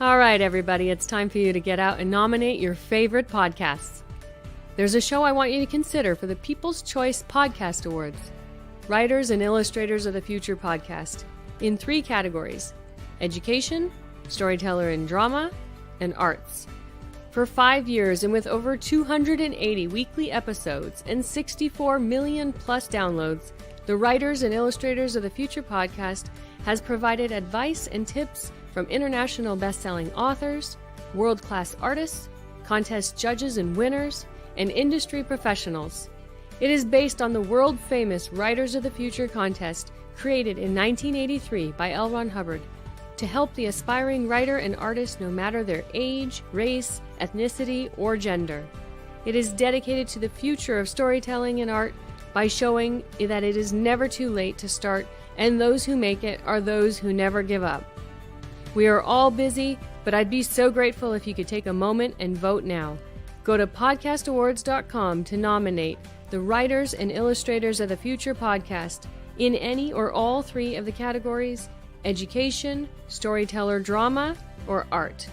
All right, everybody, it's time for you to get out and nominate your favorite podcasts. There's a show I want you to consider for the People's Choice Podcast Awards. Writers and Illustrators of the Future podcast in 3 categories: education, storyteller and drama, and arts. For 5 years and with over 280 weekly episodes and 64 million plus downloads, the Writers and Illustrators of the Future podcast has provided advice and tips from international best-selling authors, world-class artists, contest judges and winners, and industry professionals. It is based on the world-famous Writers of the Future contest created in 1983 by L. Ron Hubbard to help the aspiring writer and artist no matter their age, race, ethnicity, or gender. It is dedicated to the future of storytelling and art by showing that it is never too late to start, and those who make it are those who never give up. We are all busy, but I'd be so grateful if you could take a moment and vote now. Go to podcastawards.com to nominate the Writers and Illustrators of the Future podcast in any or all 3 of the categories: education, storyteller drama, or art.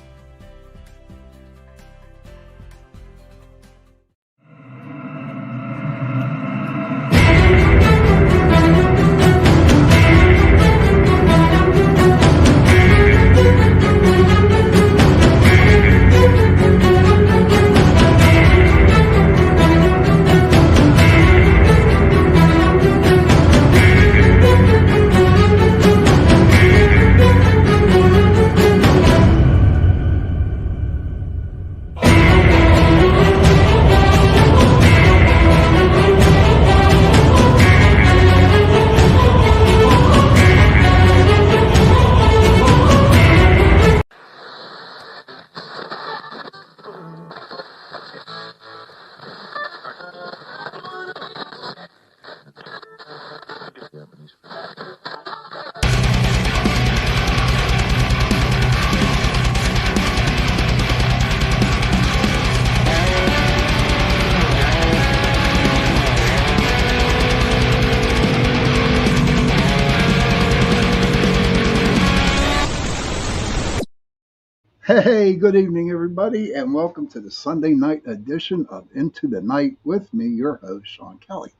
Hey, good evening, everybody, and welcome to the Sunday night edition of Into the Night with me, your host, Sean Kelly.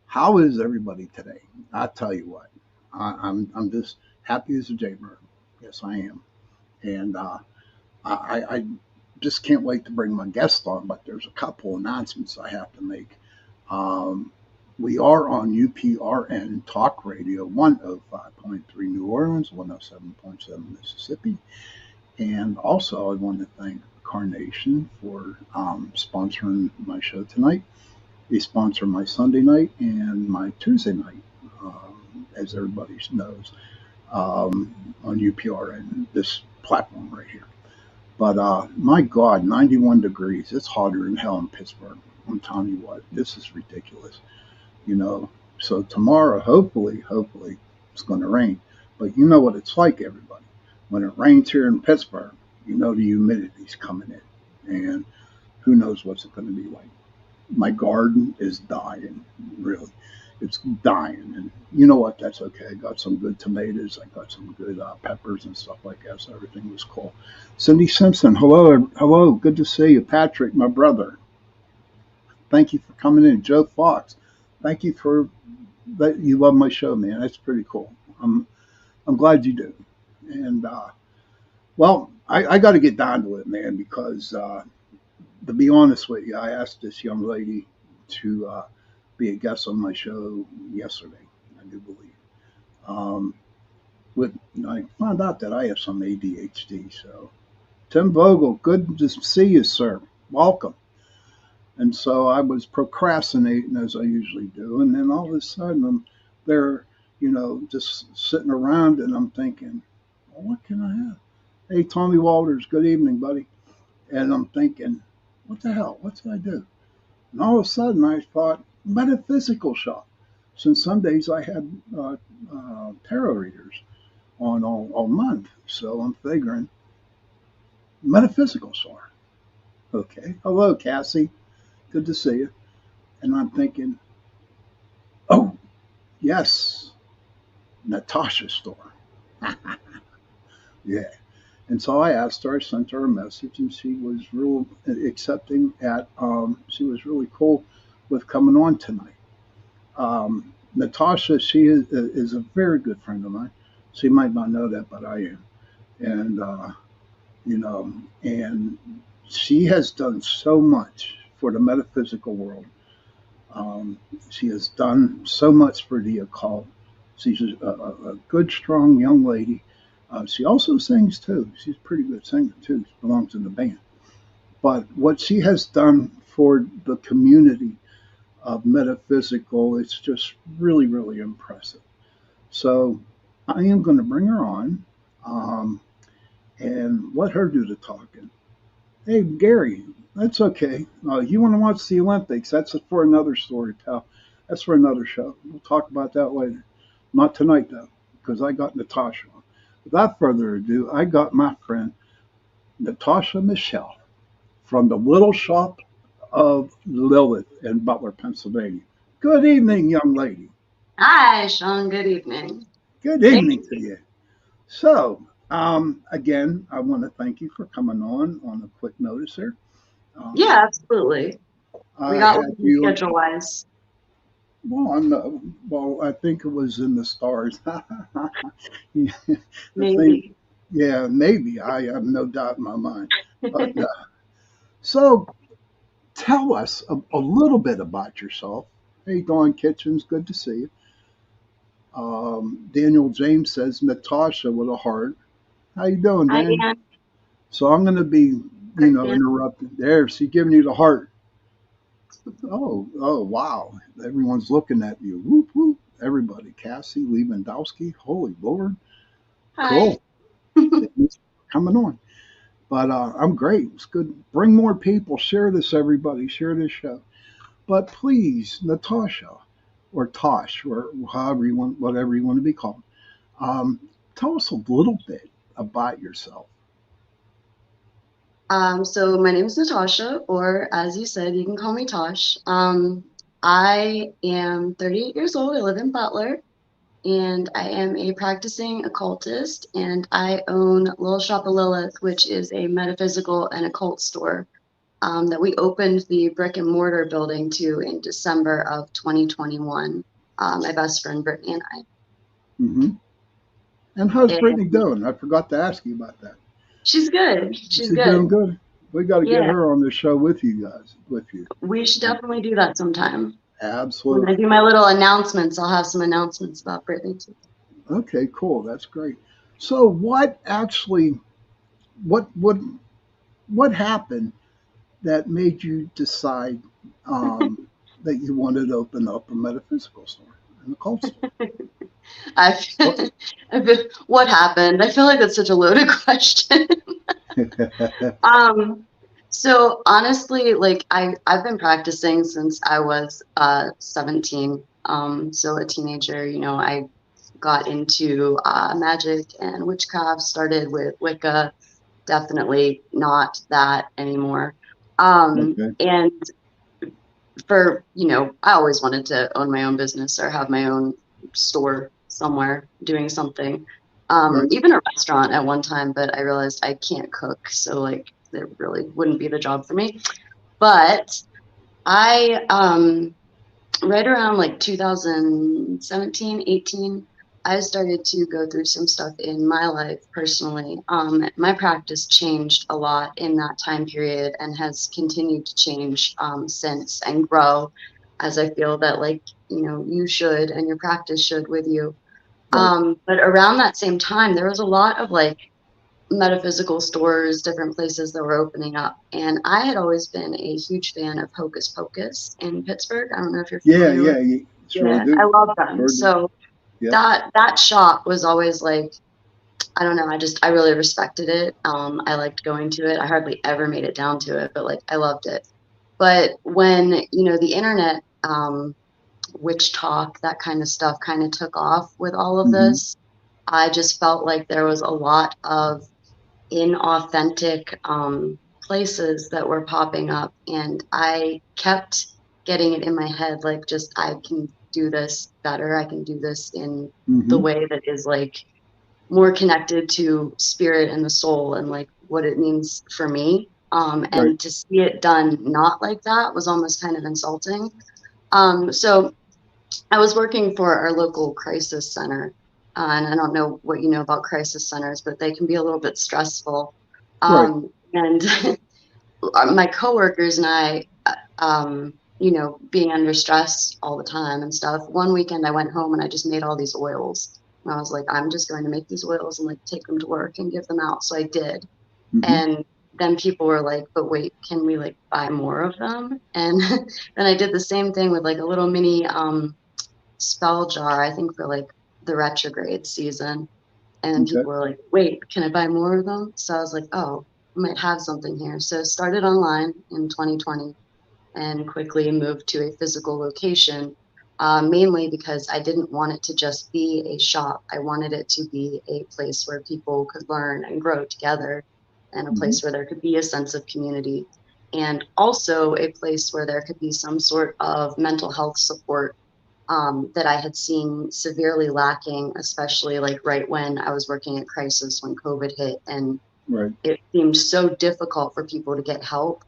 How is everybody today? I tell you what, I'm just happy as a jaybird. Yes, I am, and I just can't wait to bring my guest on. But there's a couple announcements I have to make. We are on UPRN Talk Radio 105.3 New Orleans, 107.7 Mississippi. And also, I want to thank Carnation for sponsoring my show tonight. They sponsor my Sunday night and my Tuesday night, as everybody knows, on UPRN, this platform right here. But my God, 91 degrees. It's hotter than hell in Pittsburgh. I'm telling you what, this is ridiculous. You know, so tomorrow, hopefully, it's going to rain. But you know what it's like, everybody. When it rains here in Pittsburgh, you know the humidity's coming in, and who knows what's it going to be like. My garden is dying, really. It's dying, and you know what? That's okay. I got some good tomatoes. I got some good peppers and stuff like that, so everything was cool. Cindy Simpson, hello, good to see you. Patrick, my brother, thank you for coming in. Joe Fox, thank you for that. You love my show, man. That's pretty cool. I'm glad you do. And, well, I got to get down to it, man, because to be honest with you, I asked this young lady to be a guest on my show yesterday, I do believe. I found out that I have some ADHD. So, Tim Vogel, good to see you, sir. Welcome. And so I was procrastinating, as I usually do. And then all of a sudden, I'm there, just sitting around, and I'm thinking, what can I have? Hey, Tommy Walters, good evening, buddy. And I'm thinking, what the hell? What did I do? And all of a sudden, I thought, Metaphysical shop. Since Sundays, I had tarot readers on all month. So I'm figuring, Metaphysical store. Okay. Hello, Cassie. Good to see you. And I'm thinking, oh, yes, Natasha store. Yeah. And so I asked her, I sent her a message, and she was real accepting. She was really cool with coming on tonight. Natasha, she is a very good friend of mine. She might not know that, but I am. And, you know, and she has done so much for the metaphysical world. Um, she has done so much for the occult. She's a good, strong young lady. She also sings too. She's a pretty good singer too. She belongs in the band. But what she has done for the community of metaphysical, it's just really, really impressive. So I am going to bring her on um, and let her do the talking. Hey, Gary, that's okay. You want to watch the Olympics? That's for another story, pal. That's for another show. We'll talk about that later. Not tonight, though, because I got Natasha on. Without further ado, I got my friend Natasha Michelle from the little shop of Lilith in Butler, Pennsylvania. Good evening, young lady. Hi, Sean. Good evening. Good Thank evening to you. you. So, again, I want to thank you for coming on a quick notice here. Yeah, Um, absolutely. We I got had working you. schedule wise. Well, I think it was in the stars. Yeah, I think, Maybe. yeah, maybe. I have no doubt in my mind. But so, tell us a little bit about yourself. Hey, Dawn Kitchens, good to see you. Daniel James says Natasha with a heart. How you doing, Hi, Dan? Dan. So I'm going to be, Hi, Dan. interrupting. There, she's giving you the heart. Oh, wow. Everyone's looking at you. Whoop, whoop. Everybody. Cassie Lewandowski. Holy Lord. Hi. Cool. Thanks for coming on. But I'm great. It's good. Bring more people. Share this, everybody. Share this show. But please, Natasha or Tosh or however you want, whatever you want to be called, um, tell us a little bit about yourself. So my name is Natasha, or as you said, you can call me Tosh. I am 38 years old. I live in Butler, and I am a practicing occultist, and I own Little Shop of Lilith, which is a metaphysical and occult store that we opened the brick and mortar building to in December of 2021. My best friend Brittany and I. Hmm. And how's Brittany And doing? I forgot to ask you about that. she's good. She's She's doing good. good. We got to get Yeah, her on the show with you guys. With you. we should Um, definitely do that sometime. When I absolutely. do my little announcements, I'll have some announcements about Brittany too. Okay, cool. That's great. So, what what what happened that made you decide um, that you wanted to open up a metaphysical store and a cult store? I, What? what happened? I feel like that's such a loaded question. Um, so honestly, like I've been practicing since I was 17. So a teenager, I got into magic and witchcraft, started with Wicca, definitely not that anymore. Okay. And I always wanted to own my own business or have my own store somewhere doing something. Right. Even a restaurant at one time, but I realized I can't cook, so like it really wouldn't be the job for me. But I right around like 2017, 18, I started to go through some stuff in my life personally. My practice changed a lot in that time period and has continued to change since and grow as I feel that like, you should and your practice should with you. Right. But around that same time, there was a lot of like metaphysical stores, different places that were opening up. And I had always been a huge fan of Hocus Pocus in Pittsburgh. I don't know if you're Yeah. familiar with. Yeah. You sure Yeah, do. I love them. Sure do. So Yep. that shop was always like, I don't know, I really respected it. I liked going to it. I hardly ever made it down to it, but like I loved it. But when, the internet, witch talk, that kind of stuff kind of took off with all of Hmm. this, I just felt like there was a lot of inauthentic places that were popping up, and I kept getting it in my head like, just I can do this better, I can do this in the Hmm. way that is like more connected to spirit and the soul and like what it means for me. Right. And to see it done not like that was almost kind of insulting. So I was working for our local crisis center, and I don't know what you know about crisis centers, but they can be a little bit stressful. Right. And my coworkers and I, being under stress all the time and stuff. One weekend I went home and I just made all these oils. And I was like, I'm just going to make these oils and like take them to work and give them out. So I did. Mm-hmm. And then people were like, but wait, can we like buy more of them? And then I did the same thing with like a little mini spell jar, I think for like the retrograde season. And Okay. people were like, wait, can I buy more of them? So I was like, oh, I might have something here. So started online in 2020 and quickly moved to a physical location, mainly because I didn't want it to just be a shop. I wanted it to be a place where people could learn and grow together, and a Mm-hmm. place where there could be a sense of community, and also a place where there could be some sort of mental health support that I had seen severely lacking, especially like right when I was working at Crisis when COVID hit, and Right. it seemed so difficult for people to get help.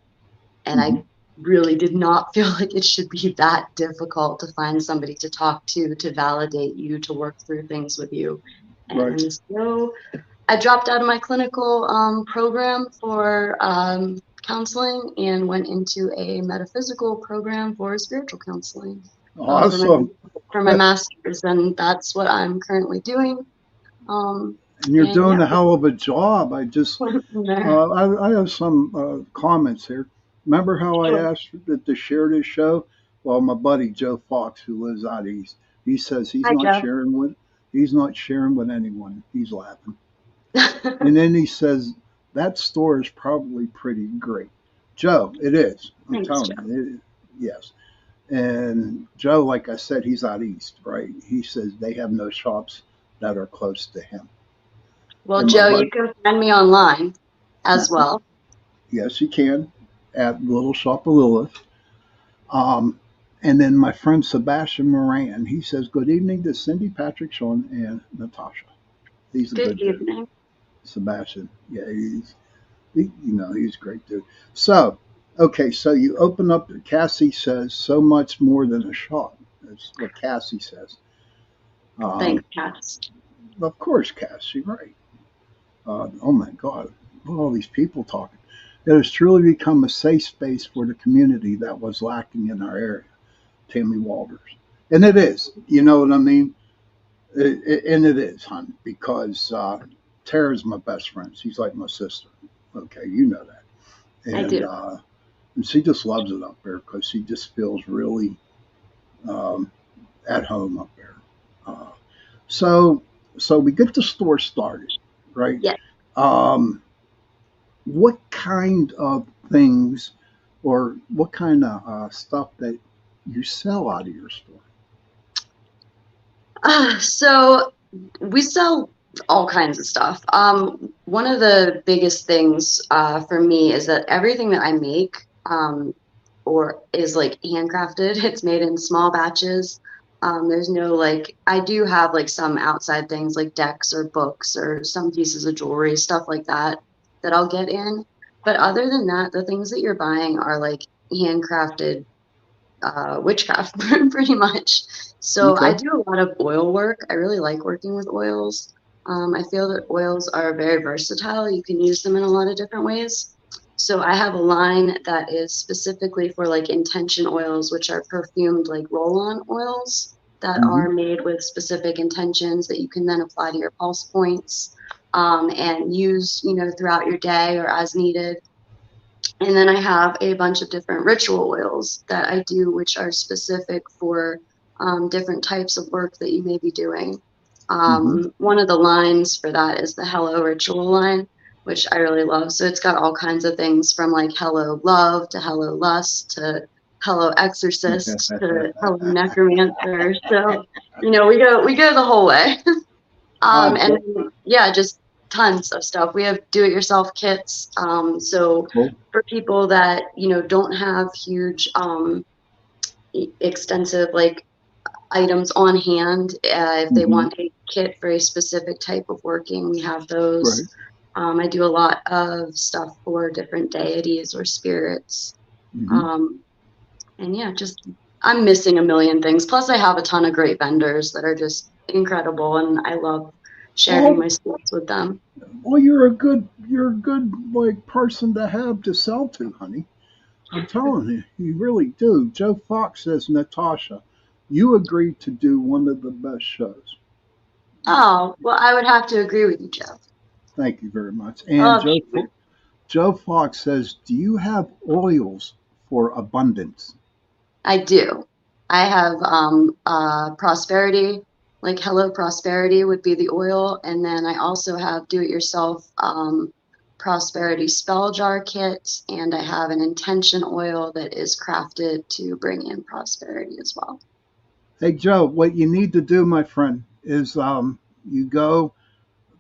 And Mm-hmm. I really did not feel like it should be that difficult to find somebody to talk to validate you, to work through things with you. Right. And so I dropped out of my clinical program for counseling and went into a metaphysical program for spiritual counseling for my Awesome. master's, and that's what I'm currently doing. And you're And yeah, doing a hell of a job. I just, went from there. I have some comments here. Remember how I Sure. asked to share this show? Well, my buddy Joe Fox, who lives out east, he says Hi, Joe. he's not sharing with anyone. He's laughing, and then he says that store is probably pretty great. Joe, it is. I'm Thanks, telling Joe. you, yes. And Joe, like I said, he's out east, right? He says they have no shops that are close to him. Well, And my Joe, you buddy, can find me online as well. yes, you can at Little Shop of Lilith. Um, and then my friend Sebastian Moran, he says, "Good evening to Cindy, Patrick, Sean, and Natasha." He's a Good good dude, evening. Sebastian. Yeah, he's a great dude. So, okay, so you open up. Cassie says so much more than a shop. That's what Cassie says. Thanks, Um, Cass. of course, Cassie, right? Oh my God, look at all these people talking. It has truly become a safe space for the community that was lacking in our area. Tammy Walters. And it is, you know what I mean? And it is, hon, because Tara's my best friend. She's like my sister. Okay, you know that. I do. And she just loves it up there because she just feels really um, at home up there. Uh, so, so we get the store started, right? Yeah. Um, what kind of things or what kind of stuff that you sell out of your store? So we sell all kinds of stuff. One of the biggest things for me is that everything that I make or is like handcrafted. It's made in small batches. There's no like, I do have like some outside things like decks or books or some pieces of jewelry, stuff like that, that I'll get in. But other than that, the things that you're buying are like handcrafted witchcraft pretty much. So I Okay. do a lot of oil work. I really like working with oils. I feel that oils are very versatile. You can use them in a lot of different ways. So I have a line that is specifically for like intention oils, which are perfumed like roll-on oils that Mm-hmm. are made with specific intentions that you can then apply to your pulse points and use, throughout your day or as needed. And then I have a bunch of different ritual oils that I do, which are specific for different types of work that you may be doing. Mm-hmm. One of the lines for that is the Hello Ritual line, which I really love. So it's got all kinds of things from like Hello Love to Hello Lust to Hello Exorcist to Hello Necromancer. So, we go the whole way. And Cool. yeah, just tons of stuff. We have do-it-yourself kits. So Cool. for people that don't have huge, extensive like items on hand. If they Mm-hmm. want a kit for a specific type of working, we have those. Right. I do a lot of stuff for different deities or spirits. Mm-hmm. And yeah, just I'm missing a million things. Plus, I have a ton of great vendors that are just incredible, and I love sharing Well, my skills with them. well, you're a good like person to have to sell to, honey. I'm telling you, you really do. Joe Fox says, Natasha, you agreed to do one of the best shows. Oh, well, I would have to agree with you, Joe. Thank you very much. I And love humor. Joe Fox says, do you have oils for abundance? I do. I have prosperity, like Hello Prosperity would be the oil, and then I also have do-it-yourself prosperity spell jar kit, and I have an intention oil that is crafted to bring in prosperity as well. Hey, Joe, what you need to do, my friend, is you go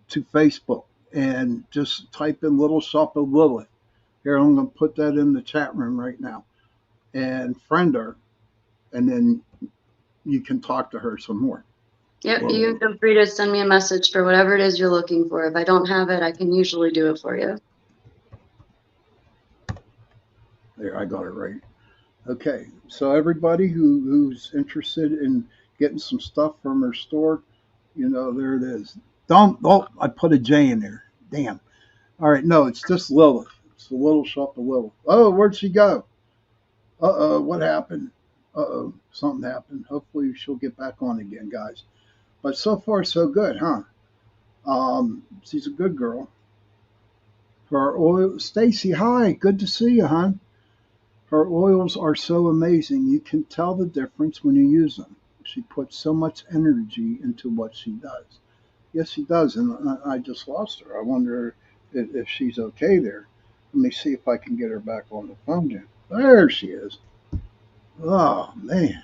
to Facebook and just type in Little Shop of Lilith. Here, I'm going to put that in the chat room right now and friend her, and then you can talk to her some more. Yep, Well, you feel free to send me a message for whatever it is you're looking for. If I don't have it, I can usually do it for you. there, I got it right. Okay, so everybody who's interested in getting some stuff from her store, there it is. Don't, oh, I put a J in there. Damn. All right, no, it's just Lilith. It's the Little Shop of Lilith. Oh, where'd she go? What happened? Something happened. Hopefully she'll get back on again, guys. But so far, so good, huh? She's a good girl. Her oil, Stacy, hi, good to see you, hon. Her oils are so amazing. You can tell the difference when you use them. She puts so much energy into what she does. Yes, she does, and I just lost her. I wonder if she's okay there. Let me see if I can get her back on the phone again. There she is. Oh, man.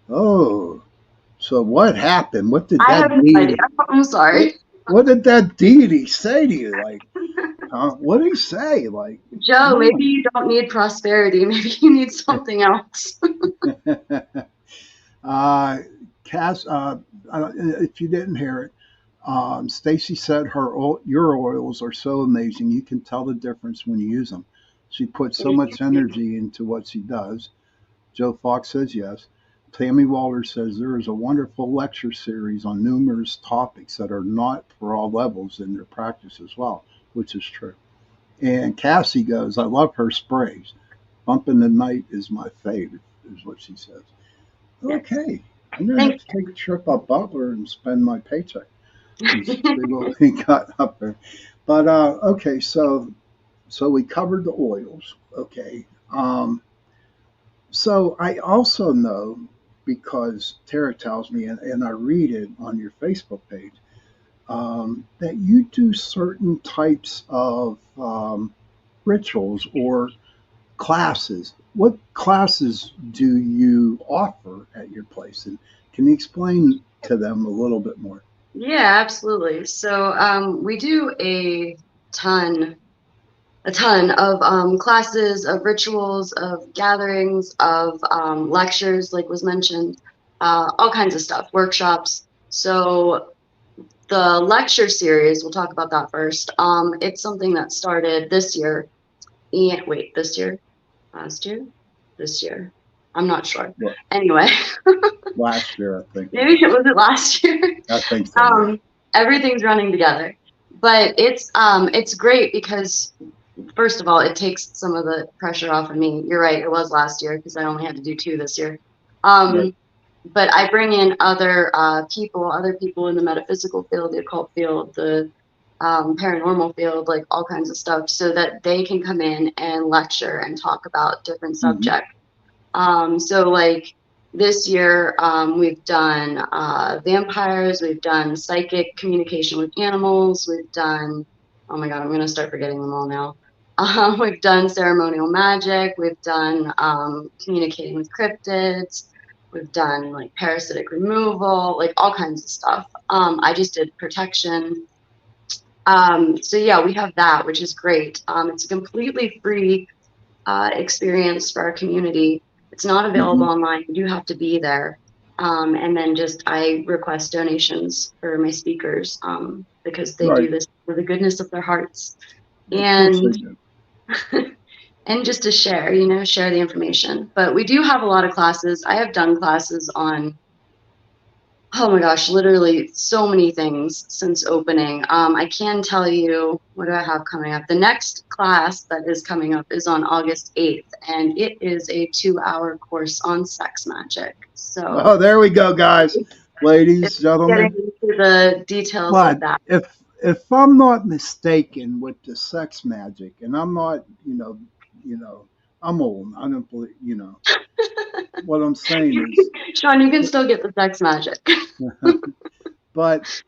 Oh, so what happened? What did I that have no idea. deity? I'm sorry. What did that deity say to you? Like, what did he say? Like, Joe, come maybe on. you don't need prosperity. Maybe you need something else. Cass, if you didn't hear it, Stacy said your oils are so amazing. You can tell the difference when you use them. She puts so much energy into what she does. Joe Fox says yes. Tammy Walter says there is a wonderful lecture series on numerous topics that are not for all levels in their practice as well, which is true. And Cassie goes, I love her sprays. Bump in the Night is my favorite, is what she says. Okay. I'm going to have Thank to take a trip up Butler and spend my paycheck and see what we got up there. But, okay, so we covered the oils. Okay. So I also know, because Tara tells me, and I read it on your Facebook page, that you do certain types of rituals or classes. What classes do you offer at your place? And can you explain to them a little bit more? Yeah, absolutely. So we do a ton of classes, of rituals, of gatherings, of lectures, like was mentioned, all kinds of stuff, workshops. So the lecture series, we'll talk about that first. It's something that started this year. Yeah, wait, this year? Last year? This year? I'm not sure. Well, Anyway, last year, I think. maybe it was it last year. I think so. Yeah. Everything's running together, but it's great because first of all, it takes some of the pressure off of me. You're right, it was last year because I only had to do 2 this year. Right. But I bring in other people in the metaphysical field, the occult field, the paranormal field, like all kinds of stuff, so that they can come in and lecture and talk about different Mm-hmm. subjects. So like this year, we've done vampires, we've done psychic communication with animals, we've done, oh my God, I'm going to start forgetting them all now. We've done ceremonial magic, we've done communicating with cryptids, we've done like parasitic removal, like all kinds of stuff. I just did protection. So yeah, we have that, which is great. It's a completely free experience for our community. It's not available Mm-hmm. online. You do have to be there. And then just I request donations for my speakers because they do Right. this for the goodness of their hearts. Of course they And do. and just to share, you know, share the information. But we do have a lot of classes. I have done classes on, oh my gosh, literally so many things since opening. I can tell you, what do I have coming up? The next class that is coming up is on August 8th, and it is a 2-hour course on sex magic. So Oh, there we go, guys, it's ladies, getting gentlemen. into the details of But that. if I'm not mistaken with the sex magic, and I'm not, I'm old. I don't believe, what I'm saying is, Sean, you can still get the sex magic. but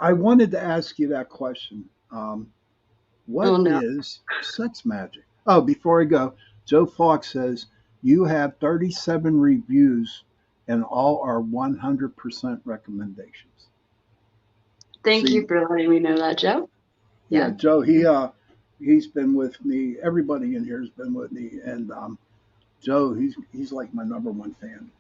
I wanted to ask you that question. Oh What no. is sex magic? Oh, before I go, Joe Fox says you have 37 reviews and all are 100% recommendations. Thank See, you for letting me know that, Joe. yeah, Yeah. Joe, he's been with me. Everybody in here has been with me, and Joe, he's like my number one fan.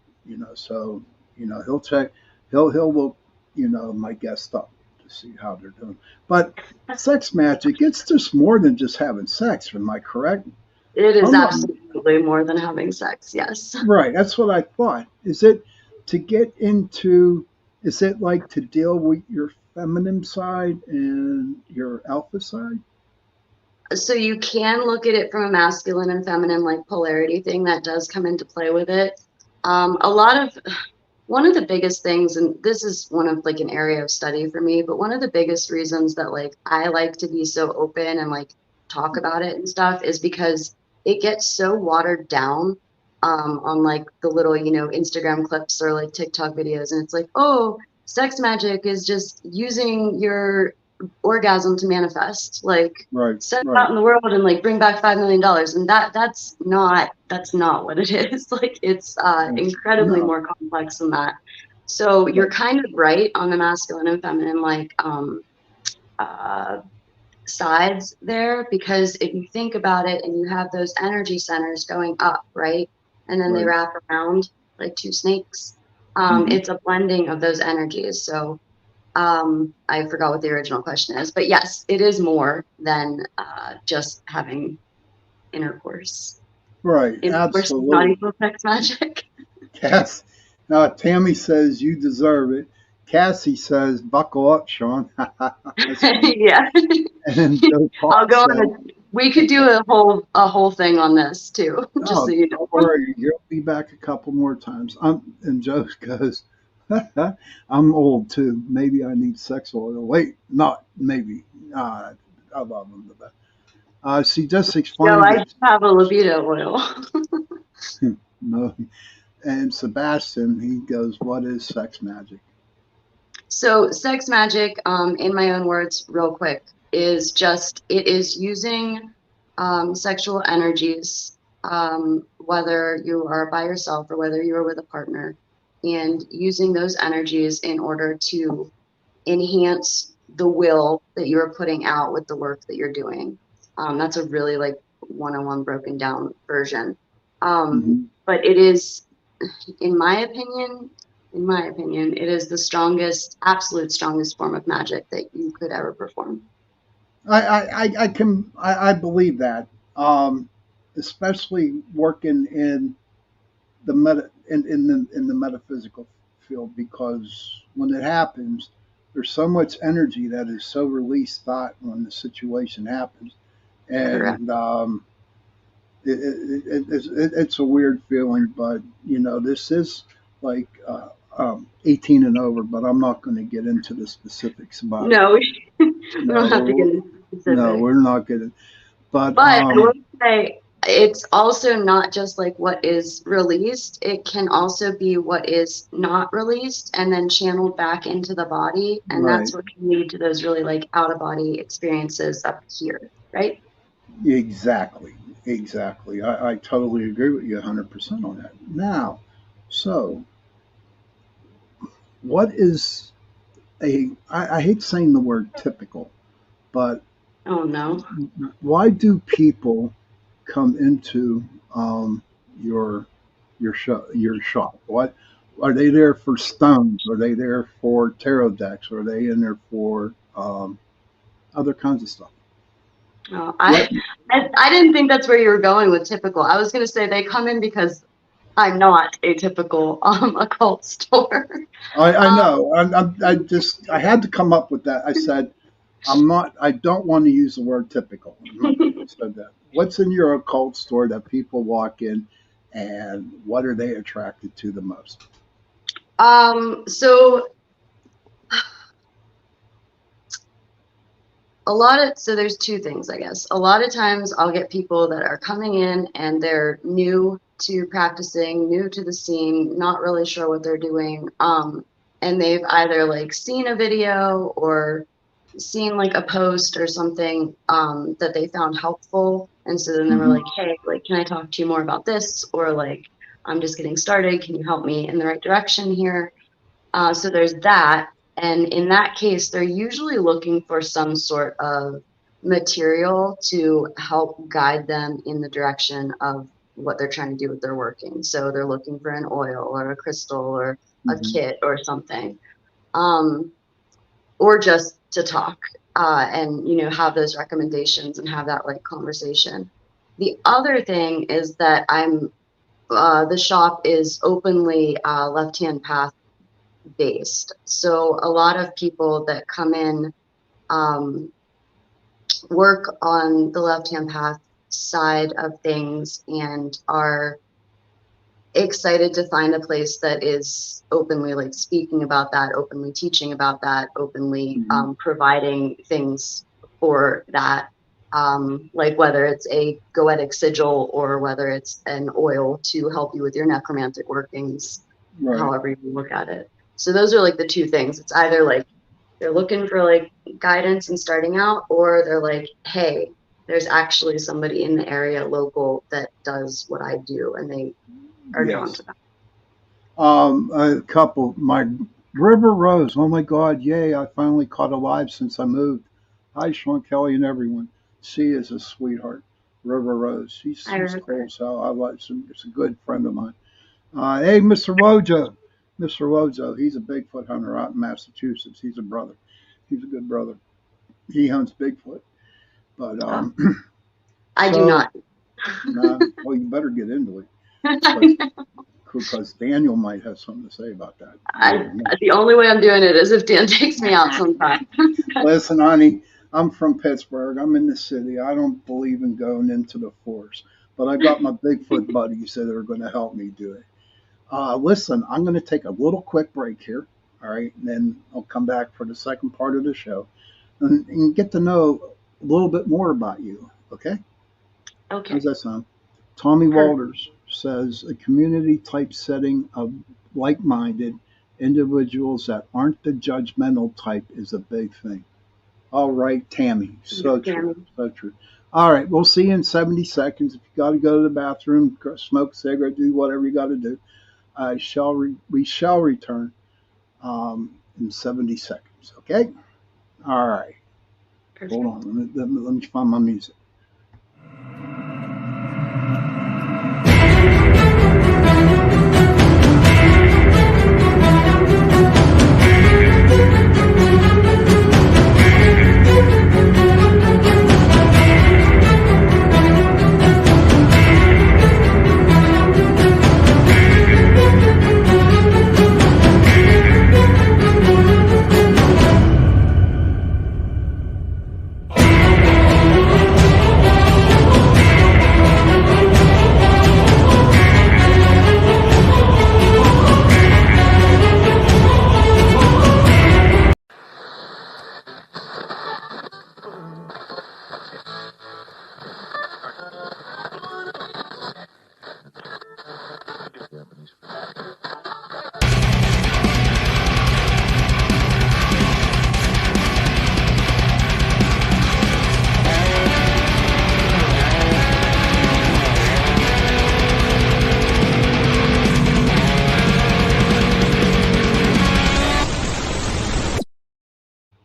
So he'll check, he'll look, my guests up to see how they're doing. But sex magic, it's just more than just having sex. Am I correct? It is I'm not absolutely more than having sex. Yes. right. That's what I thought. Is it to get into? Is it like to deal with your feminine side and your alpha side? So you can look at it from a masculine and feminine like polarity thing that does come into play with it. A lot of one of the biggest things, and this is one of like an area of study for me, but one of the biggest reasons that like I like to be so open and like talk about it and stuff is because it gets so watered down on like the little, you know, Instagram clips or like TikTok videos. And it's like, oh, sex magic is just using your orgasm to manifest. Like Right, set it right. out in the world and like bring back $5 million. And that's not what it is. Like it's incredibly No, more complex than that. So you're right, kind of right on the masculine and feminine like uh sides there, because if you think about it and you have those energy centers going up, right, and then they right. wrap around like two snakes, Hmm. it's a blending of those energies. So I forgot what the original question is, but yes, it is more than just having intercourse. Right, Intercourse is not absolutely. equal sex magic. Cass, Tammy says you deserve it. Cassie says, "Buckle up, Sean." That's funny. Yeah. And then Joe I'll Fox go on said, we could do a whole thing on this too, just so "Oh, you don't know. worry, you'll be back a couple more times." And Joe goes, "I'm old too. Maybe I need sex oil." Wait, not maybe. Uh, I love him to death. She just So explained I it. have a libido oil. No, and Sebastian, he goes, "What is sex magic?" So sex magic, in my own words, real quick, is just it is using sexual energies, whether you are by yourself or whether you are with a partner, and using those energies in order to enhance the will that you're putting out with the work that you're doing. That's a really like one-on-one broken down version. Hmm. But it is, in my opinion, it is the strongest, absolute strongest form of magic that you could ever perform. I believe that, um, especially working in the in the metaphysical field, because when it happens, there's so much energy that is so released thought when the situation happens, Correct. and it's a weird feeling, but this is like 18 and over, but I'm not going to get into the specifics about it. No, we No, don't have to get into no, specifics. we're not getting. But But I will say it's also not just like what is released, it can also be what is not released and then channeled back into the body. And right, that's what can lead to those really like out of body experiences up here, right? exactly, exactly. I totally agree with you 100% on that. Now, so what is I hate saying the word typical, but Oh no. why do people come into um, your your shop? What Are they there for stones? Are they there for tarot decks? Are they in there for other kinds of stuff? Oh, What? I didn't think that's where you were going with typical. I was going to say they come in because I'm not a typical occult store. I Um, know. I had to come up with that. I said, I don't want to use the word typical. I'm not going to say that. What's in your occult store that people walk in and what are they attracted to the most? so so there's two things, I guess. A lot of times I'll get people that are coming in and they're new to practicing, new to the scene, not really sure what they're doing. And they've either like seen a video or seen like a post or something that they found helpful. And so then they were Mm-hmm. like, hey, like, can I talk to you more about this? Or like, I'm just getting started. Can you help me in the right direction here? So there's that. And in that case, they're usually looking for some sort of material to help guide them in the direction of what they're trying to do with their working. So they're looking for an oil or a crystal or a Mm-hmm. kit or something, or just to talk and, you know, have those recommendations and have that like conversation. The other thing is that the shop is openly left-hand path based. So a lot of people that come in work on the left-hand path side of things and are excited to find a place that is openly like speaking about that, openly teaching about that, openly Mm-hmm. providing things for that. Like whether it's a goetic sigil or whether it's an oil to help you with your necromantic workings, Right. however you look at it. So those are like the two things. It's either like they're looking for like guidance and starting out, or they're like, hey, there's actually somebody in the area local that does what I do, and they are drawn Yes. to that. A couple. My River Rose. Oh my God! Yay! I finally caught alive since I moved. Hi, Sean Kelly and everyone. She is a sweetheart. River Rose. I She's cool. remember. So I like. It's a good friend of mine. Hey, Mr. Wojo. Mr. Wojo. He's a Bigfoot hunter out in Massachusetts. He's a brother. He's a good brother. He hunts Bigfoot. But Oh, I do so not. well, you better get into it because Daniel might have something to say about that. You never know. The only way I'm doing it is if Dan takes me out sometime. Listen, honey, I'm from Pittsburgh. I'm in the city. I don't believe in going into the forest, but I got my Bigfoot buddies that are going to help me do it. Listen, I'm going to take a little quick break here. All right. And then I'll come back for the second part of the show and get to know a little bit more about you. Okay. Okay. How's that sound? Tommy Perfect. Walters says a community type setting of like minded individuals that aren't the judgmental type is a big thing. All right, Tammy. So true. Tammy. So true. All right, we'll see you in 70 seconds. If you got to go to the bathroom, smoke a cigarette, do whatever you got to do, we shall return in 70 seconds. Okay? All right. Perfect. Hold on. Let me find my music.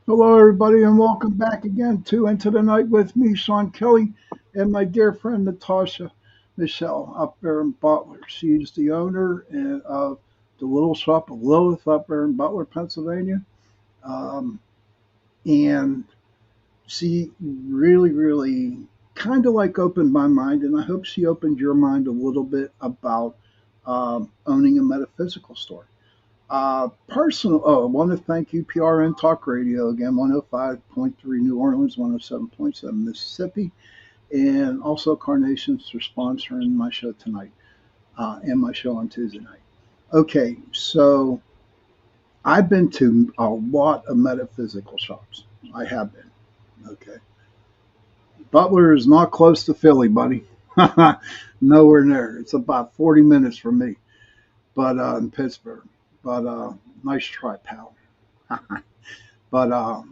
Hello, everybody, and welcome back again to Into the Night with me, Sean Kelly, and my dear friend Natasha Michelle up there in Butler. She's the owner of the little shop of Lilith up there in Butler, Pennsylvania. Um, and she really, really kind of like opened my mind, and I hope she opened your mind a little bit about owning a metaphysical store. I want to thank UPRN Talk Radio again, 105.3 New Orleans, 107.7 Mississippi, and also Carnations for sponsoring my show tonight and my show on Tuesday night. Okay, so I've been to a lot of metaphysical shops. I have been. Okay. Butler is not close to Philly, buddy. Nowhere near. It's about 40 minutes from me, but in Pittsburgh. But nice try, pal. But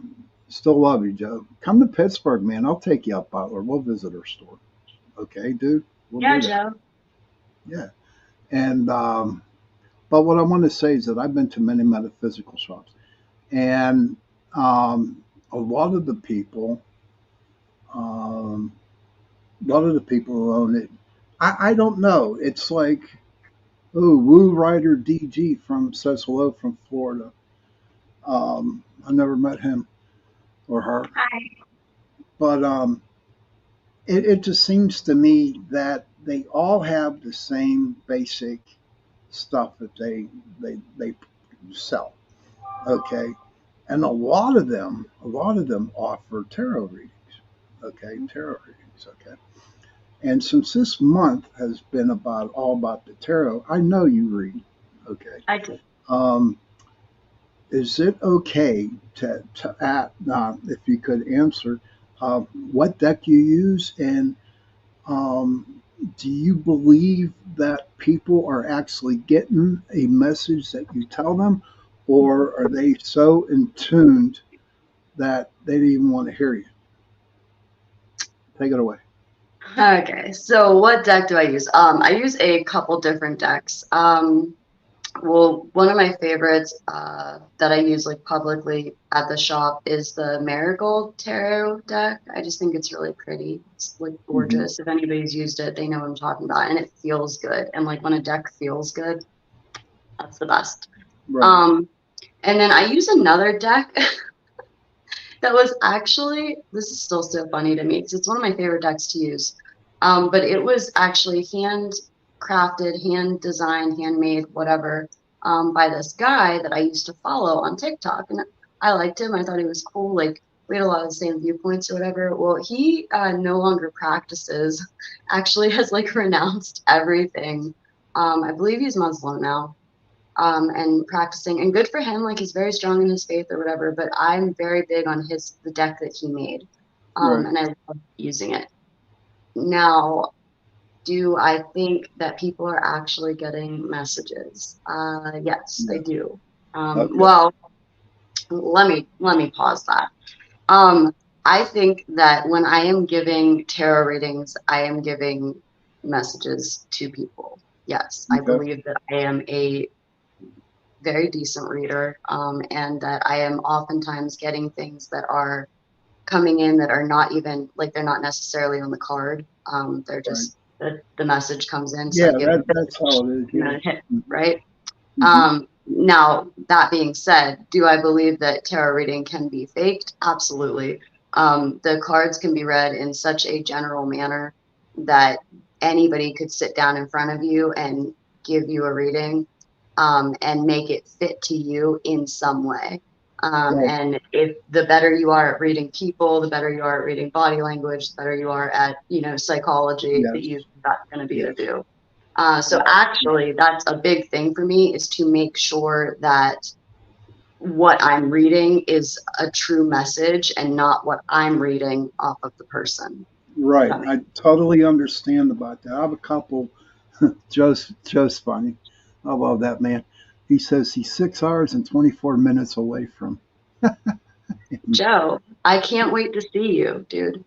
still love you, Joe. Come to Pittsburgh, man. I'll take you up, Butler. We'll visit our store. Okay, dude. We'll Yeah, do that. Joe. Yeah. And but what I want to say is that I've been to many metaphysical shops, and a lot of the people, um, a lot of the people who own it, I don't know. It's like, oh, Woo Rider DG says hello from Florida. I never met him or her, Hi. but it just seems to me that they all have the same basic stuff that they sell. Okay, and a lot of them offer tarot readings. Okay, tarot readings. Okay, and since this month has been all about the tarot, I know you read. Okay, I do. um, is it okay to if you could answer what deck you use, and um, do you believe that people are actually getting a message that you tell them, or are they so in tuned that they didn't even want to hear you? Take it away. Okay, so what deck do I use? I use a couple different decks. Well, one of my favorites that I use like publicly at the shop is the Marigold Tarot deck. I just think it's really pretty. It's like Hmm. gorgeous. If anybody's used it, they know what I'm talking about, and it feels good. And like when a deck feels good, that's the best. Right. Um, and then I use another deck that was actually, this is still so funny to me because it's one of my favorite decks to use. But it was actually hand crafted, hand designed, handmade, whatever, by this guy that I used to follow on TikTok. And I liked him. I thought he was cool. Like, we had a lot of the same viewpoints or whatever. Well, he no longer practices, actually has like renounced everything. I believe he's Muslim now, and practicing, and good for him, like he's very strong in his faith or whatever, but I'm very big on the deck that he made, Right. and I love using it. Now, do I think that people are actually getting messages? Yes, I Yes. do. Okay. Well, let me pause that. um, I think that when I am giving tarot readings, I am giving messages to people. Yes, I Okay. believe that I am a very decent reader, and that I am oftentimes getting things that are coming in that are not even like they're not necessarily on the card. They're Right. just the message comes in, so Yeah. I give the That's message how it is. and Yeah. then it hit, Mm-hmm. right? Mm-hmm. Now that being said, do I believe that tarot reading can be faked? Absolutely. The cards can be read in such a general manner that anybody could sit down in front of you and give you a reading, and make it fit to you in some way. Right. And if the better you are at reading people, the better you are at reading body language, the better you are at, psychology, the Yes. easier that's going to be to Yes. do. So actually, that's a big thing for me, is to make sure that what I'm reading is a true message and not what I'm reading off of the person. Right. That makes I totally understand about that. I have a couple. Joe's funny. I love that man. He says he's 6 hours and 24 minutes away from Joe, I can't wait to see you, dude.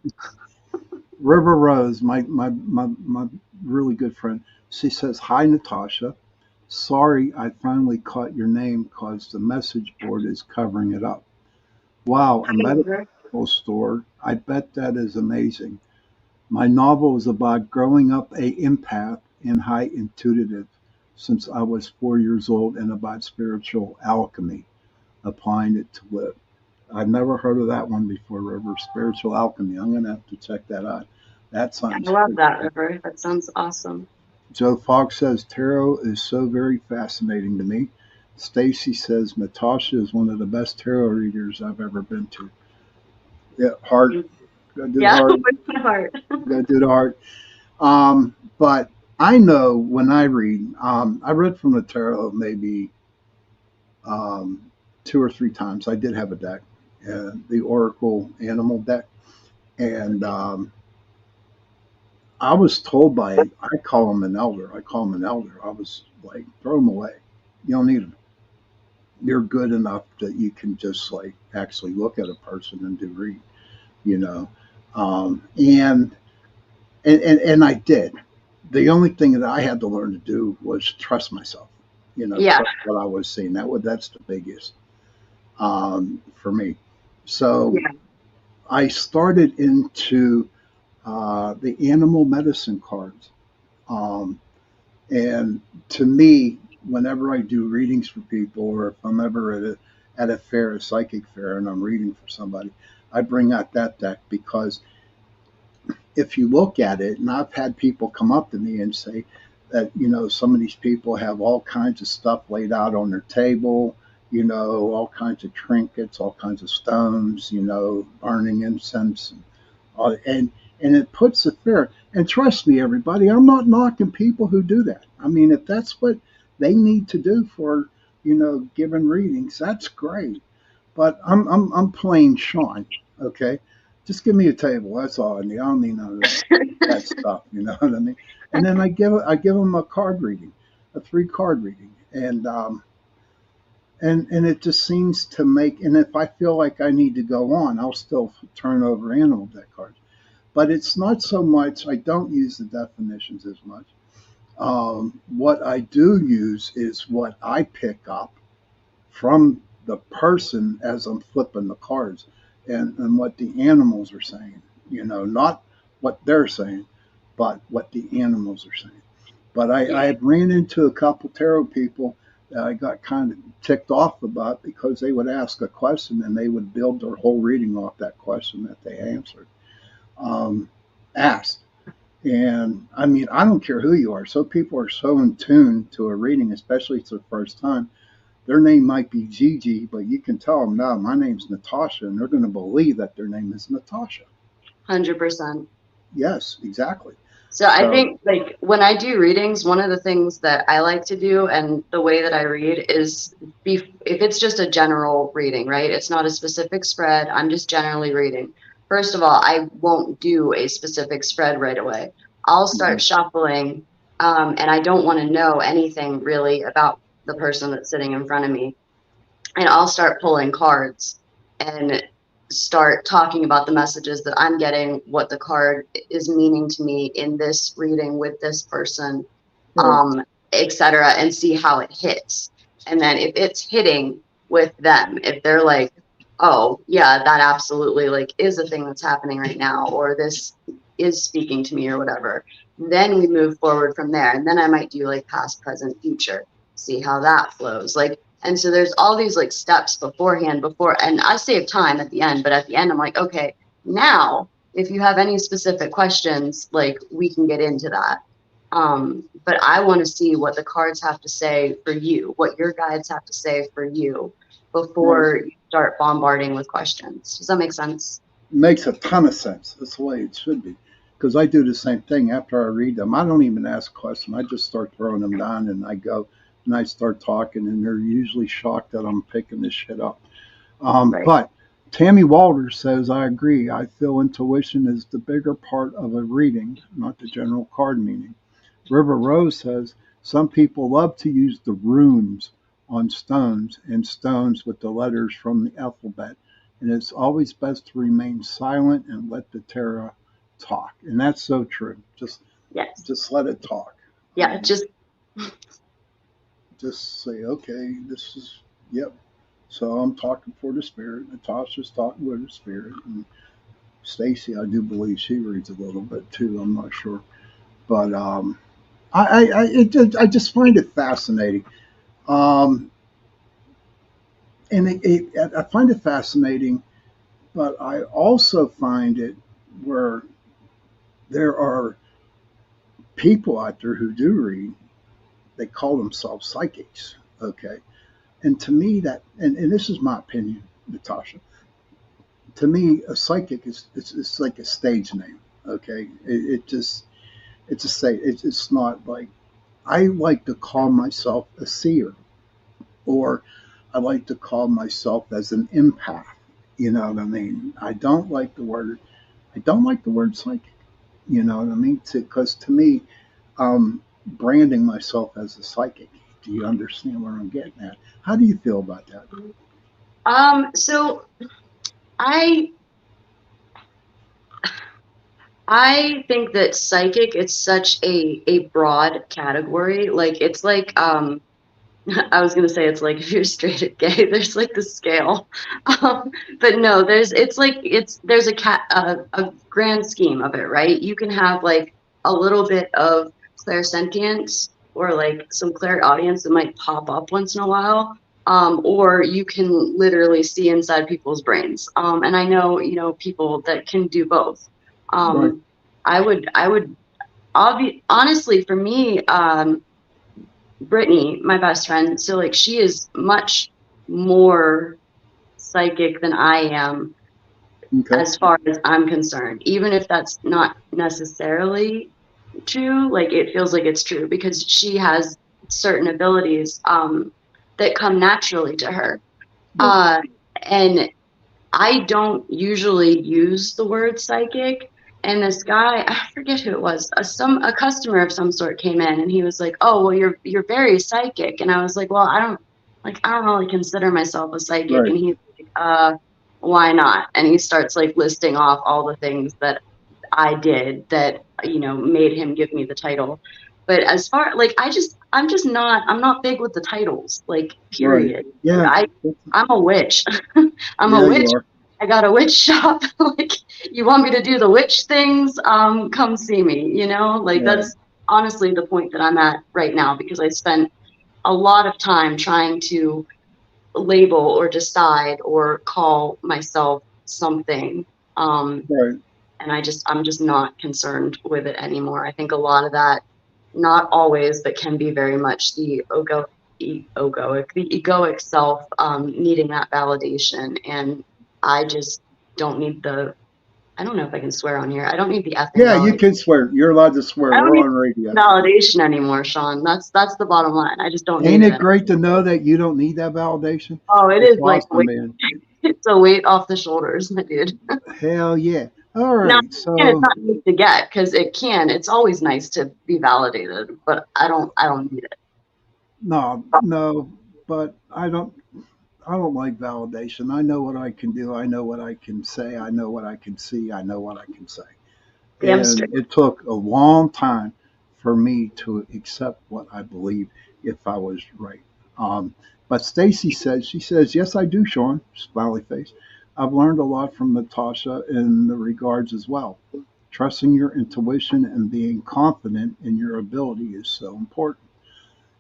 River Rose, my really good friend. She says, "Hi, Natasha. Sorry, I finally caught your name because the message board is covering it up. Wow, a medical store. I bet that is amazing. My novel is about growing up a empath and high intuitive. since I was 4 years old and about spiritual alchemy, applying it to live. I've never heard of that one before, River. Spiritual alchemy. I'm going to have to check that out. That I sounds love pretty that, cool. River. That sounds awesome. Joe Fox says tarot is so very fascinating to me. Stacy says Natasha is one of the best tarot readers I've ever been to. Yeah, heart. Gotta do the Yeah, heart. with my heart. Gotta do the heart. But I know when I read, I read from the tarot maybe um, 2 or 3 times. I did have a deck, the Oracle Animal deck, and I was told by, I call him an elder. I call him an elder. I was like, throw him away. You don't need him. You're good enough that you can just like actually look at a person and do read, you know. Um, and, and I did. The only thing that I had to learn to do was trust myself, Yeah. trust what I was seeing. That's the biggest for me. So Yeah. I started into the animal medicine cards. Um, and to me, whenever I do readings for people, or if I'm ever at a fair, a psychic fair, and I'm reading for somebody, I bring out that deck because if you look at it, and I've had people come up to me and say that, some of these people have all kinds of stuff laid out on their table, all kinds of trinkets, all kinds of stones, burning incense, and it puts the fear. And trust me, everybody, I'm not knocking people who do that. I mean, if that's what they need to do for, giving readings, that's great. But I'm playing Sean, okay? Just give me a table. That's all I need. I don't need none of that stuff. You know what I mean? And then I give them a card reading, a 3 card reading, and it just seems to make. And if I feel like I need to go on, I'll still turn over animal deck cards. But it's not so much. I don't use the definitions as much. What I do use is what I pick up from the person as I'm flipping the cards, and what the animals are saying, not what they're saying, but what the animals are saying. But I had ran into a couple tarot people that I got kind of ticked off about because they would ask a question and they would build their whole reading off that question that they um, asked. And I mean, I don't care who you are. So people are so in tune to a reading, especially if it's their first time. Their name might be Gigi, but you can tell them, no, my name's Natasha, and they're going to believe that their name is Natasha. 100%. Yes, exactly. So I think like when I do readings, one of the things that I like to do and the way that I read is if it's just a general reading, right? It's not a specific spread. I'm just generally reading. First of all, I won't do a specific spread right away. I'll start shuffling, and I don't want to know anything really about the person that's sitting in front of me. And I'll start pulling cards and start talking about the messages that I'm getting, what the card is meaning to me in this reading with this person, etc., and see how it hits. And then if it's hitting with them, if they're like, oh yeah, that absolutely like is a thing that's happening right now, or this is speaking to me or whatever, then we move forward from there. And then I might do like past, present, future, see how that flows. Like, and so there's all these like steps beforehand and I save time at the end, but at the end I'm like, okay, now if you have any specific questions, like we can get into that. But I want to see what the cards have to say for you, what your guides have to say for you before you start bombarding with questions. Does that make sense? Makes a ton of sense. That's the way it should be. Because I do the same thing after I read them. I don't even ask a question. I just start throwing them down and I go and I start talking, and they're usually shocked that I'm picking this shit up. Right. But Tammy Walters says, I agree. I feel intuition is the bigger part of a reading, not the general card meaning. River Rose says, some people love to use the runes on stones and stones with the letters from the alphabet. And it's always best to remain silent and let the tarot talk. And that's so true. Just let it talk. Yeah, just say, okay, this is, yep. So I'm talking for the spirit. Natasha's talking with the spirit. And Stacy, I do believe she reads a little bit too. I'm not sure. But I just find it fascinating. Um, and I find it fascinating, but I also find it where there are people out there who do read, they call themselves psychics. Okay. And to me, and this is my opinion, Natasha, to me, a psychic it's like a stage name. Okay. It's a say, it's not like, I like to call myself a seer, or I like to call myself as an empath. You know what I mean? I don't like the word psychic. You know what I mean? Because to me, branding myself as a psychic. Do you understand where I'm getting at? How do you feel about that? So I I think that psychic is such a broad category. Like it's like I was gonna say it's like if you're straight or gay, there's like the scale, but no, there's a grand scheme of it, right? You can have like a little bit of clairsentience or like some clairaudience that might pop up once in a while, or you can literally see inside people's brains. And I know people that can do both. Right. Um, I would honestly for me. Brittany, my best friend, so like she is much more psychic than I am Okay. as far as I'm concerned. Even if that's not necessarily true, like it feels like it's true because she has certain abilities that come naturally to her. Right. Uh, and I don't usually use the word psychic. And this guy, I forget who it was, a customer of some sort came in and he was like, "Oh, well, you're very psychic." And I was like, "Well, I don't really consider myself a psychic." Right. And he's like, why not?" And he starts like listing off all the things that I did that, made him give me the title. But as far like I'm not big with the titles, like Right. period. Yeah. I'm a witch. I'm a Yeah, you witch. are. I got a witch shop. Like, you want me to do the witch things? Come see me, like Right. that's honestly the point that I'm at right now because I spent a lot of time trying to label or decide or call myself something. Um, Right. and I'm just not concerned with it anymore. I think a lot of that, not always, but can be very much the egoic self needing that validation. And I just don't need I don't know if I can swear on here. I don't need the effing Yeah, you validation. can swear. You're allowed to swear. I don't We're need on radio. validation anymore, Sean. That's the bottom line. I just don't need Ain't it it anymore. great to know that you don't need that validation? Oh, it It's is like awesome, man. it's a weight off the shoulders, my dude. Hell yeah. All Now, right. and it's So not easy to get because it's always nice to be validated, but I don't need it. no, no, but I don't like validation. I know what I can do. I know what I can say. I know what I can see. I know what I can say. Damn straight. And it took a long time for me to accept what I believe if I was right. Um, but Stacy says, she says, yes, I do, Sean, smiley face. I've learned a lot from Natasha in the regards as well. Trusting your intuition and being confident in your ability is so important.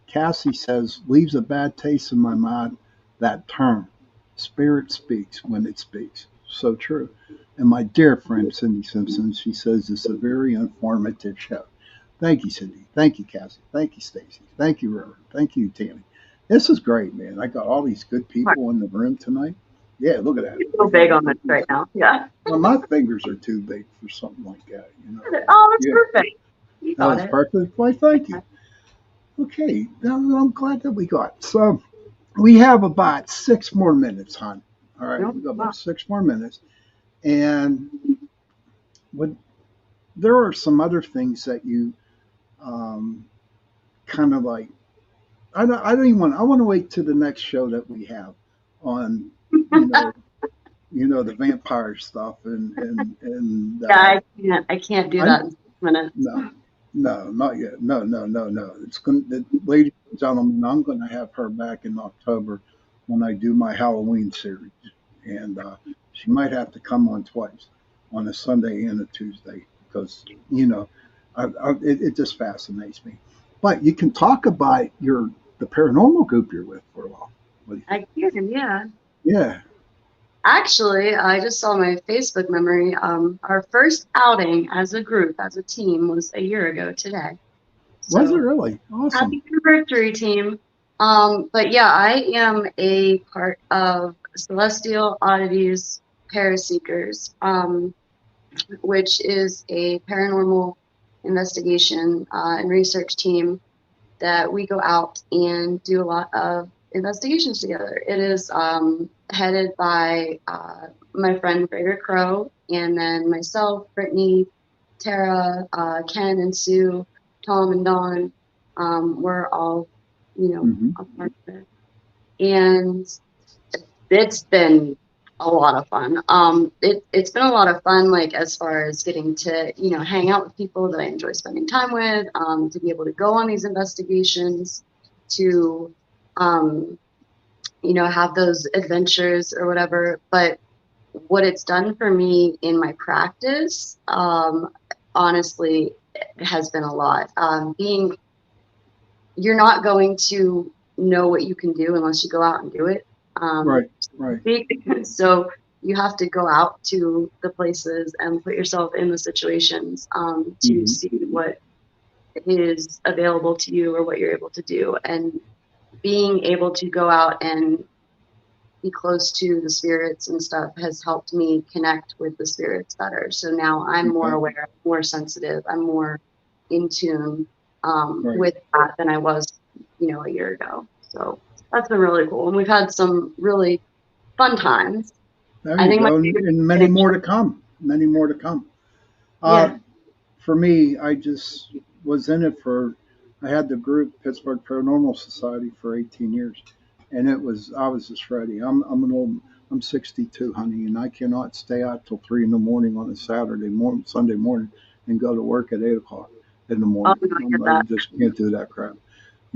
Cassie says, leaves a bad taste in my mouth, that term. Spirit speaks when it speaks. So true. And my dear friend Cindy Simpson, she says it's a very informative show. Thank you, Cindy. Thank you, Cassie. Thank you, Stacy. Thank you, Reverend. Thank you, Tammy. This is great, man. I got all these good people in the room tonight. Yeah, look at that. You're I so got big my on this fingers. right now. Yeah. Well, my fingers are too big for something like that, you know. Oh, that's Yeah, perfect. You that got was it. perfect. Why, thank you. Okay, now I'm glad that we got. So we have about 6 more minutes, hon. All right, No, we got wow. about 6 more minutes, and what there are some other things that you um, kind of like. I don't even want. I want to wait to the next show that we have on, you know, the vampire stuff and I can't do I that in 6 minutes. no, no, not yet. No, no, no, no. It's going. Ladies and gentlemen, I'm going to have her back in October when I do my Halloween series, and she might have to come on twice, on a Sunday and a Tuesday, because it just fascinates me. But you can talk about the paranormal group you're with for a while. What do you think? I can, yeah. Yeah. Actually, I just saw my Facebook memory. Our first outing as a group, as a team, was a year ago today. Was it So really? Awesome. happy anniversary, team. But yeah, I am a part of Celestial Oddities Paraseekers, which is a paranormal investigation and research team that we go out and do a lot of investigations together. It is headed by my friend Frater Crow, and then myself, Brittany, Tara, Ken, and Sue, Tom, and Dawn. We're all, Hmm. a part of it. And it's been a lot of fun. It's been a lot of fun, like as far as getting to, hang out with people that I enjoy spending time with, to be able to go on these investigations, to, um, have those adventures or whatever. But what it's done for me in my practice, honestly, it has been a lot. You're not going to know what you can do unless you go out and do it. Right. Right. So you have to go out to the places and put yourself in the situations to Hmm. see what is available to you or what you're able to do. And being able to go out and be close to the spirits and stuff has helped me connect with the spirits better. So now I'm more Okay. aware, more sensitive, I'm more in tune Right. with that than I was, a year ago. So that's been really cool. And we've had some really fun times. There I you think my go. favorite And has many been more to come. Many more to come. Uh, yeah. for me, I just was in it for, I had the group Pittsburgh Paranormal Society for 18 years. And I was just ready. I'm 62, honey, and I cannot stay out till 3 in the morning on a Sunday morning and go to work at 8 o'clock in the Oh, morning. I get I that. just can't do that crap.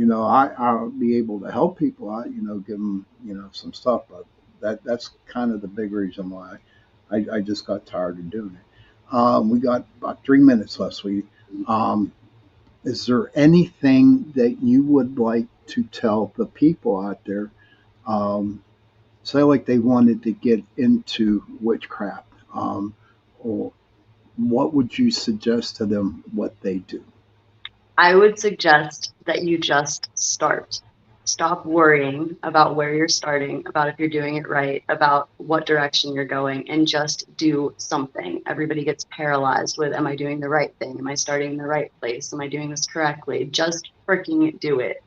I'll be able to help people out, give them, some stuff, but that's kind of the big reason why I just got tired of doing it. We got about 3 minutes left, sweetie. Um, is there anything that you would like to tell the people out there? Um, Say like they wanted to get into witchcraft, or what would you suggest to them what they do? I would suggest that you just start. Stop worrying about where you're starting, about if you're doing it right, about what direction you're going, and just do something. Everybody gets paralyzed with, am I doing the right thing? Am I starting in the right place? Am I doing this correctly? Just freaking do it.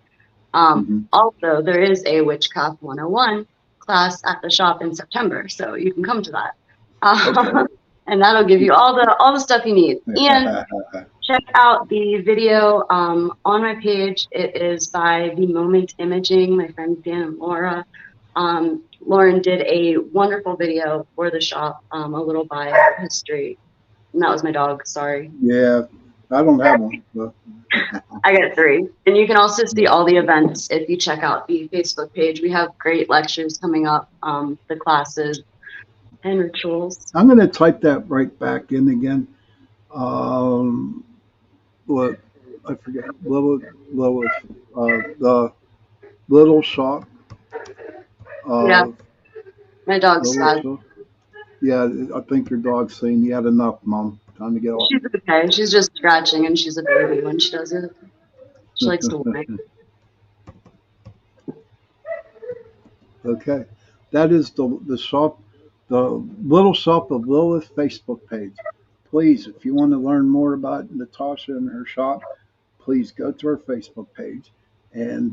Hmm. Also, there is a Witchcraft 101 class at the shop in September, so you can come to that. Okay. And that'll give you all the stuff you need. And check out the video on my page. It is by The Moment Imaging, my friends Dan and Laura. Lauren did a wonderful video for the shop, a little bio history. And that was my dog, sorry. Yeah, I don't have one. So, I got 3. And you can also see all the events if you check out the Facebook page. We have great lectures coming up, the classes and rituals. I'm going to type that right back in again. Um, what I forget, Lilith, the little shop Yeah, of my dog's little sad. shop. Yeah, I think your dog's saying you had enough, Mom. Time to get off. She's okay. She's just scratching and she's a baby when she does it. She likes to whine. Okay, that is the shop, the little shop of Lilith Facebook page. Please, if you want to learn more about Natasha and her shop, please go to her Facebook page, and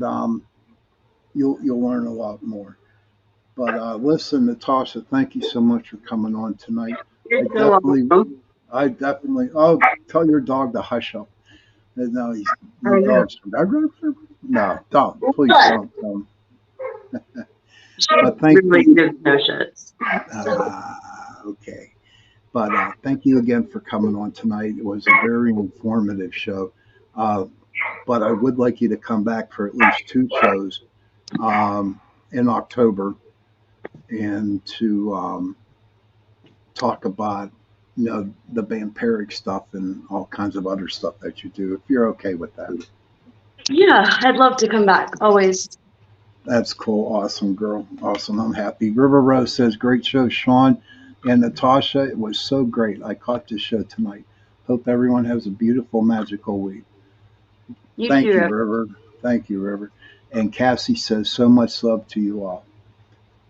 you'll learn a lot more. But listen, Natasha, thank you so much for coming on tonight. You're I so definitely, welcome. I definitely. Oh, tell your dog to hush up. No, I your know. dog's. No, don't. Please But don't. she But thank really you. gives no shits. So Okay. But thank you again for coming on tonight. It was a very informative show. Uh, but I would like you to come back for at least 2 shows um, in October and to talk about the vampiric stuff and all kinds of other stuff that you do, if you're okay with that. Yeah, I'd love to come back. Always. That's cool. Awesome, girl. Awesome. I'm happy. River Rose says, great show, Sean and Natasha. It was so great. I caught this show tonight. Hope everyone has a beautiful, magical week. You too, Thank you, River. River. Thank you, River. And Cassie says, so much love to you all.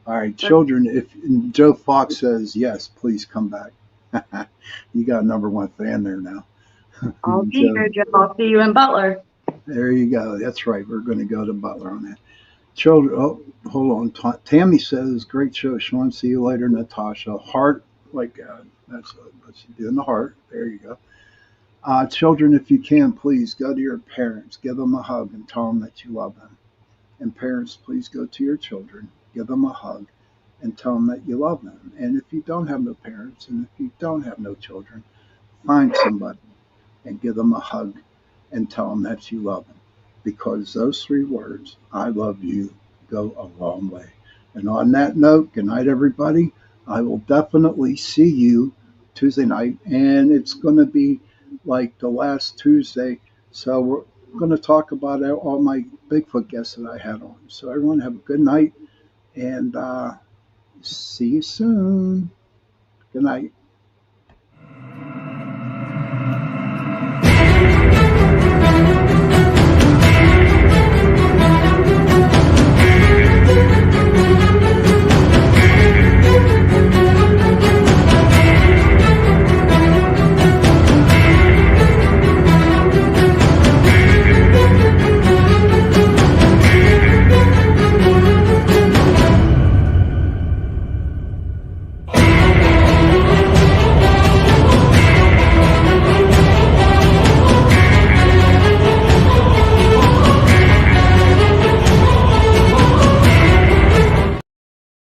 All right, children, if Joe Fox says, yes, please come back. You got a number one fan there now. I'll be Joe, here, Joe. I'll see you in Butler. there you go. That's right. We're going to go to Butler on that. Children, oh, hold on. Tammy says, great show, Sean. See you later, Natasha. Heart, like that's doing the heart. There you go. Children, if you can, please go to your parents, give them a hug, and tell them that you love them. And parents, please go to your children, give them a hug, and tell them that you love them. And if you don't have no parents, and if you don't have no children, find somebody and give them a hug and tell them that you love them. Because those three words, I love you, go a long way. And on that note, good night, everybody. I will definitely see you Tuesday night, and it's going to be like the last Tuesday. So we're going to talk about all my Bigfoot guests that I had on. So everyone have a good night, and see you soon. Good night.